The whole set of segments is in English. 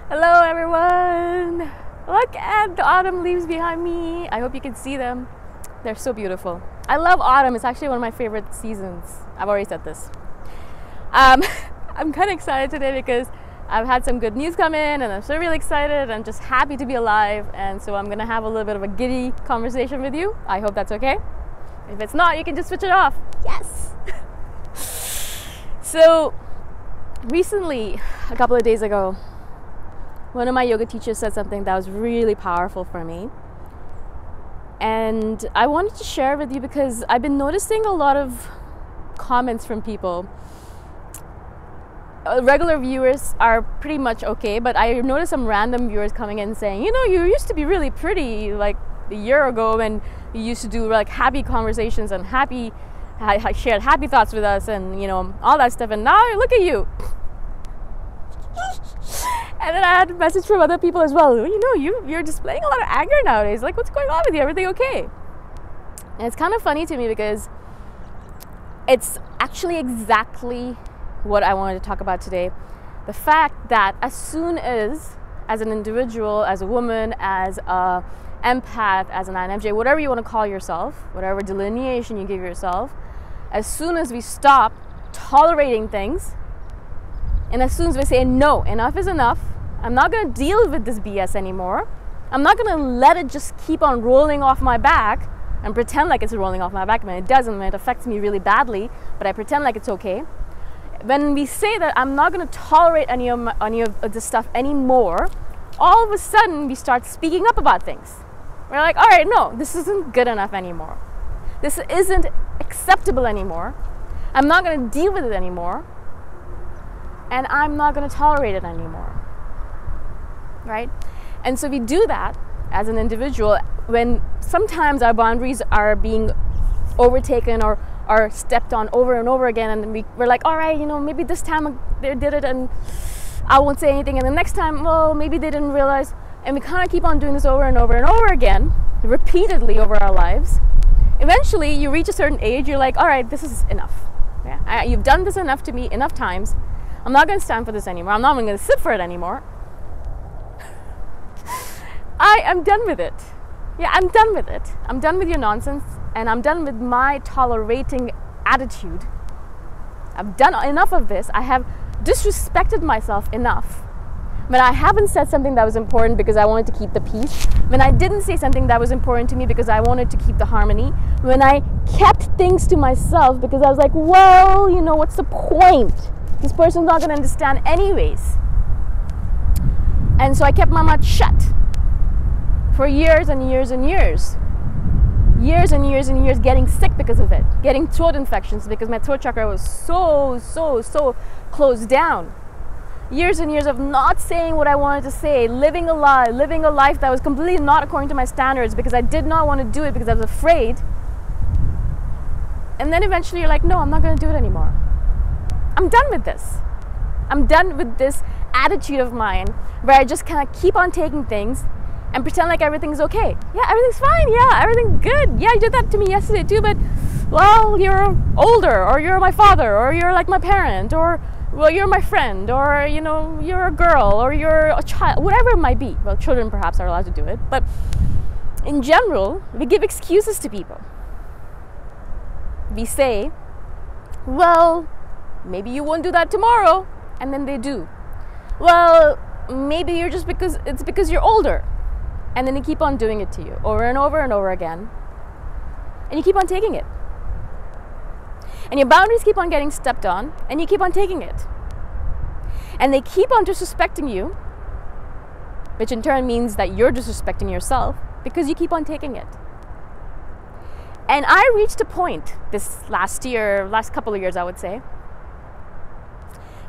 Hello everyone! Look at the autumn leaves behind me. I hope you can see them. They're so beautiful. I love autumn. It's actually one of my favorite seasons. I've already said this. I'm kind of excited today because I've had some good news come in and I'm so really excited. I'm just happy to be alive, and so I'm going to have a little bit of a giddy conversation with you. I hope that's okay. If it's not, you can just switch it off. Yes! So recently, a couple of days ago, one of my yoga teachers said something that was really powerful for me. And I wanted to share with you because I've been noticing a lot of comments from people. Regular viewers are pretty much okay, but I noticed some random viewers coming in saying, you know, you used to be really pretty like a year ago, and you used to do like happy conversations and shared happy thoughts with us and, you know, all that stuff, and now look at you. And then I had a message from other people as well. You know, you're displaying a lot of anger nowadays. Like, what's going on with you? Everything okay? And it's kind of funny to me because it's actually exactly what I wanted to talk about today. The fact that as soon as an individual, as a woman, as a empath, as an INFJ, whatever you want to call yourself, whatever delineation you give yourself, as soon as we stop tolerating things, and as soon as we say, no, enough is enough, I'm not going to deal with this BS anymore, I'm not going to let it just keep on rolling off my back and pretend like it's rolling off my back when it doesn't, when it affects me really badly, but I pretend like it's okay. When we say that I'm not going to tolerate any of this stuff anymore, all of a sudden we start speaking up about things. We're like, all right, no, this isn't good enough anymore. This isn't acceptable anymore. I'm not going to deal with it anymore. And I'm not going to tolerate it anymore. Right? And so we do that as an individual when sometimes our boundaries are being overtaken or stepped on over and over again, and we're like, all right, you know, maybe this time they did it and I won't say anything, and the next time, well, maybe they didn't realize, and we kind of keep on doing this over and over and over again, repeatedly over our lives. Eventually you reach a certain age, you're like, all right, this is enough. Yeah? You've done this enough to me enough times. I'm not going to stand for this anymore. I'm not even going to sit for it anymore. I am done with it. Yeah, I'm done with it. I'm done with your nonsense, and I'm done with my tolerating attitude. I've done enough of this. I have disrespected myself enough. When I haven't said something that was important because I wanted to keep the peace, when I didn't say something that was important to me because I wanted to keep the harmony, when I kept things to myself because I was like, well, you know, what's the point? This person's not going to understand anyways. And so I kept my mouth shut for years and years and years. Years and years and years, getting sick because of it. Getting throat infections because my throat chakra was so closed down. Years and years of not saying what I wanted to say, living a life that was completely not according to my standards because I did not want to do it because I was afraid. And then eventually you're like, no, I'm not going to do it anymore. I'm done with this. I'm done with this attitude of mine where I just kind of keep on taking things and pretend like everything's okay. Yeah, everything's fine. Yeah, everything's good. Yeah, you did that to me yesterday too, but, well, you're older, or you're my father, or you're like my parent, or, well, you're my friend, or, you know, you're a girl, or you're a child, whatever it might be. Well, children perhaps are allowed to do it, but in general, we give excuses to people. We say, well, maybe you won't do that tomorrow, and then they do. Well, maybe it's because you're older, and then they keep on doing it to you over and over and over again, and you keep on taking it. And your boundaries keep on getting stepped on, and you keep on taking it. And they keep on disrespecting you, which in turn means that you're disrespecting yourself because you keep on taking it. And I reached a point this last couple of years, I would say,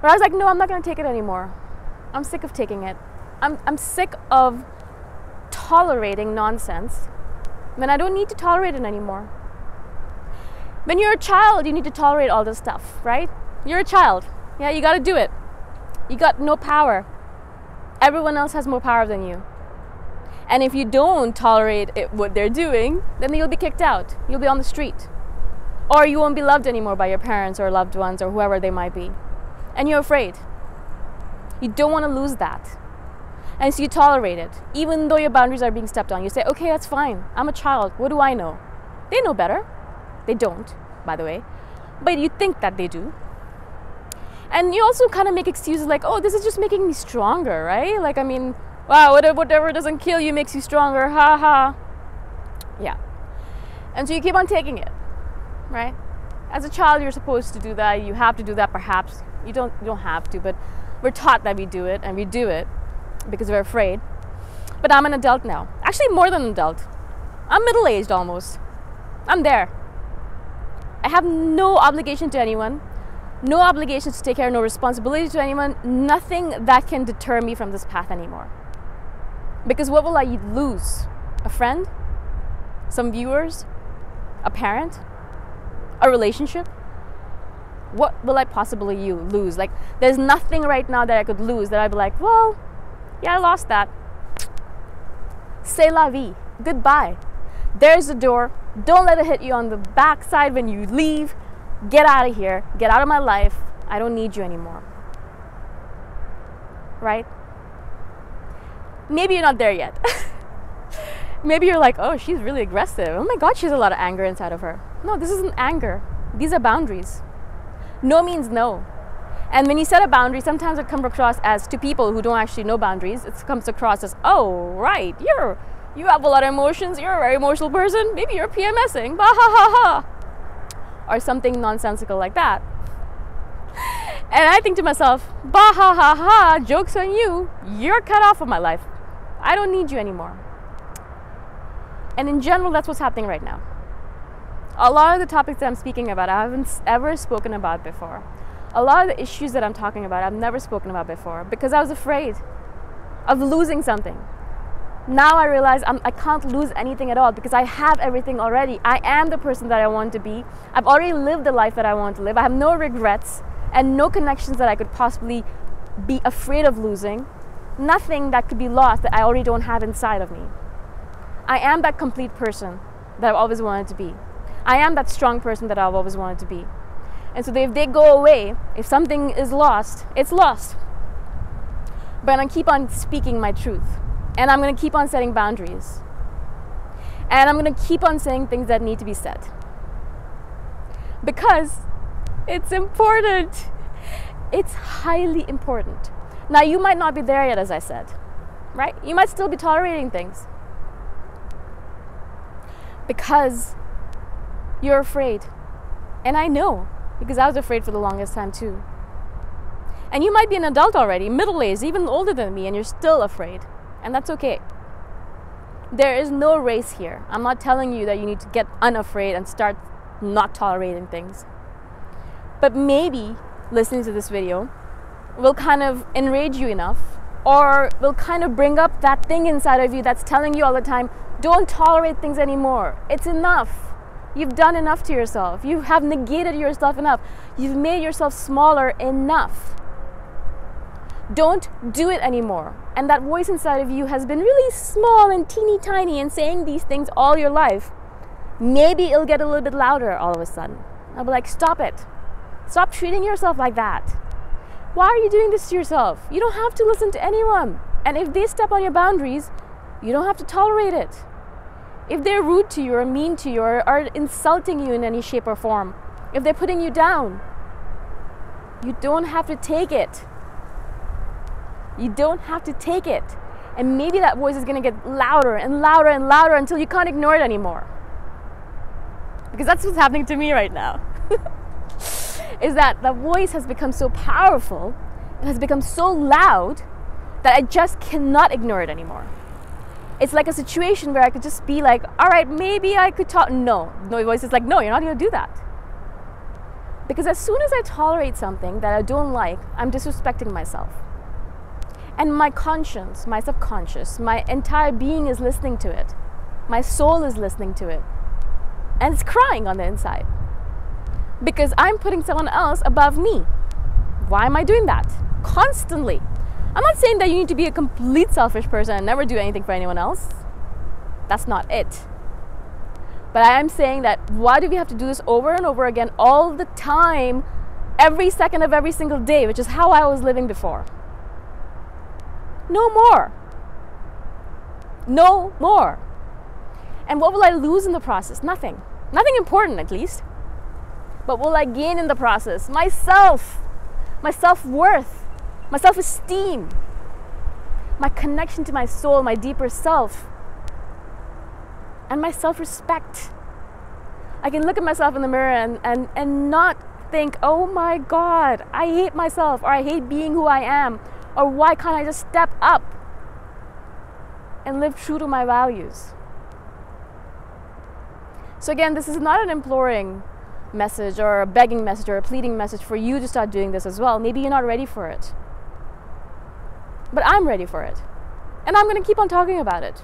where I was like, no, I'm not going to take it anymore. I'm sick of taking it. I'm sick of tolerating nonsense when I don't need to tolerate it anymore. When you're a child, you need to tolerate all this stuff, right? You're a child. Yeah, you got to do it. You got no power. Everyone else has more power than you. And if you don't tolerate what they're doing, then you'll be kicked out. You'll be on the street. Or you won't be loved anymore by your parents or loved ones or whoever they might be. And you're afraid. You don't want to lose that. And so you tolerate it. Even though your boundaries are being stepped on, you say, okay, that's fine. I'm a child. What do I know? They know better. They don't, by the way. But you think that they do. And you also kind of make excuses like, oh, this is just making me stronger, right? Like, I mean, wow, whatever doesn't kill you makes you stronger. Ha ha. Yeah. And so you keep on taking it, right? As a child, you're supposed to do that. You have to do that, perhaps. You don't have to, but we're taught that we do it, and we do it because we're afraid. But I'm an adult now. Actually, more than an adult. I'm middle-aged almost. I'm there. I have no obligation to anyone, no obligations to take care, no responsibility to anyone, nothing that can deter me from this path anymore. Because what will I lose? A friend? Some viewers? A parent? A relationship? What will I possibly lose? Like, there's nothing right now that I could lose that I'd be like, well, yeah, I lost that. C'est la vie. Goodbye. There's the door. Don't let it hit you on the backside when you leave. Get out of here. Get out of my life. I don't need you anymore. Right? Maybe you're not there yet. Maybe you're like, oh, she's really aggressive. Oh my God, she has a lot of anger inside of her. No, this isn't anger. These are boundaries. No means no. And when you set a boundary, sometimes it comes across as, to people who don't actually know boundaries, it comes across as, oh, right, you have a lot of emotions, you're a very emotional person, maybe you're PMSing, bah ha ha ha, or something nonsensical like that. And I think to myself, bah ha ha ha, joke's on you, you're cut off of my life. I don't need you anymore. And in general, that's what's happening right now. A lot of the topics that I'm speaking about, I haven't ever spoken about before. A lot of the issues that I'm talking about, I've never spoken about before because I was afraid of losing something. Now I realize I can't lose anything at all because I have everything already. I am the person that I want to be. I've already lived the life that I want to live. I have no regrets and no connections that I could possibly be afraid of losing. Nothing that could be lost that I already don't have inside of me. I am that complete person that I've always wanted to be. I am that strong person that I've always wanted to be. And so if they go away, if something is lost, it's lost. But I'm going to keep on speaking my truth. And I'm going to keep on setting boundaries. And I'm going to keep on saying things that need to be said. Because it's important. It's highly important. Now, you might not be there yet, as I said. Right? You might still be tolerating things. Because you're afraid. And I know. Because I was afraid for the longest time too. And you might be an adult already, middle-aged, even older than me, and you're still afraid. And that's okay. There is no race here. I'm not telling you that you need to get unafraid and start not tolerating things. But maybe listening to this video will kind of enrage you enough, or will kind of bring up that thing inside of you that's telling you all the time, don't tolerate things anymore. It's enough. You've done enough to yourself. You have negated yourself enough. You've made yourself smaller enough. Don't do it anymore. And that voice inside of you has been really small and teeny tiny and saying these things all your life. Maybe it'll get a little bit louder all of a sudden. I'll be like, stop it. Stop treating yourself like that. Why are you doing this to yourself? You don't have to listen to anyone. And if they step on your boundaries, you don't have to tolerate it. If they're rude to you or mean to you or are insulting you in any shape or form, if they're putting you down, you don't have to take it. You don't have to take it. And maybe that voice is going to get louder and louder and louder until you can't ignore it anymore. Because that's what's happening to me right now. Is that the voice has become so powerful, it has become so loud that I just cannot ignore it anymore. It's like a situation where I could just be like, all right, maybe I could talk. No, the voice is like, no, you're not going to do that. Because as soon as I tolerate something that I don't like, I'm disrespecting myself. And my conscience, my subconscious, my entire being is listening to it. My soul is listening to it. And it's crying on the inside. Because I'm putting someone else above me. Why am I doing that? Constantly. I'm not saying that you need to be a complete selfish person and never do anything for anyone else. That's not it. But I am saying that why do we have to do this over and over again all the time, every second of every single day, which is how I was living before. No more. No more. And what will I lose in the process? Nothing. Nothing important, at least. But what will I gain in the process? Myself. My self-worth. My self-esteem. My connection to my soul, my deeper self. And my self-respect. I can look at myself in the mirror and not think, oh my God, I hate myself, or I hate being who I am, or why can't I just step up and live true to my values? So again, this is not an imploring message or a begging message or a pleading message for you to start doing this as well. Maybe you're not ready for it. But I'm ready for it. And I'm going to keep on talking about it.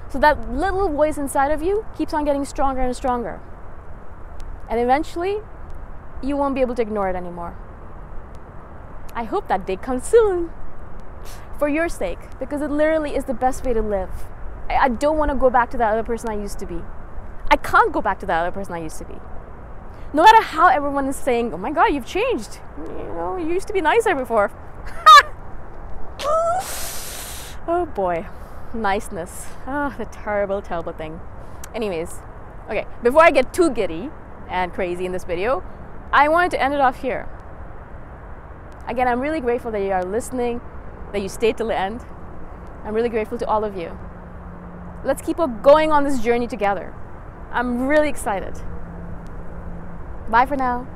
So that little voice inside of you keeps on getting stronger and stronger. And eventually, you won't be able to ignore it anymore. I hope that day comes soon. For your sake. Because it literally is the best way to live. I don't want to go back to that other person I used to be. I can't go back to that other person I used to be. No matter how everyone is saying, oh my God, you've changed. You know, you used to be nicer before. Oh boy. Niceness. Oh, the terrible, terrible thing. Anyways, okay, before I get too giddy and crazy in this video, I wanted to end it off here. Again, I'm really grateful that you are listening, that you stayed till the end. I'm really grateful to all of you. Let's keep going on this journey together. I'm really excited. Bye for now.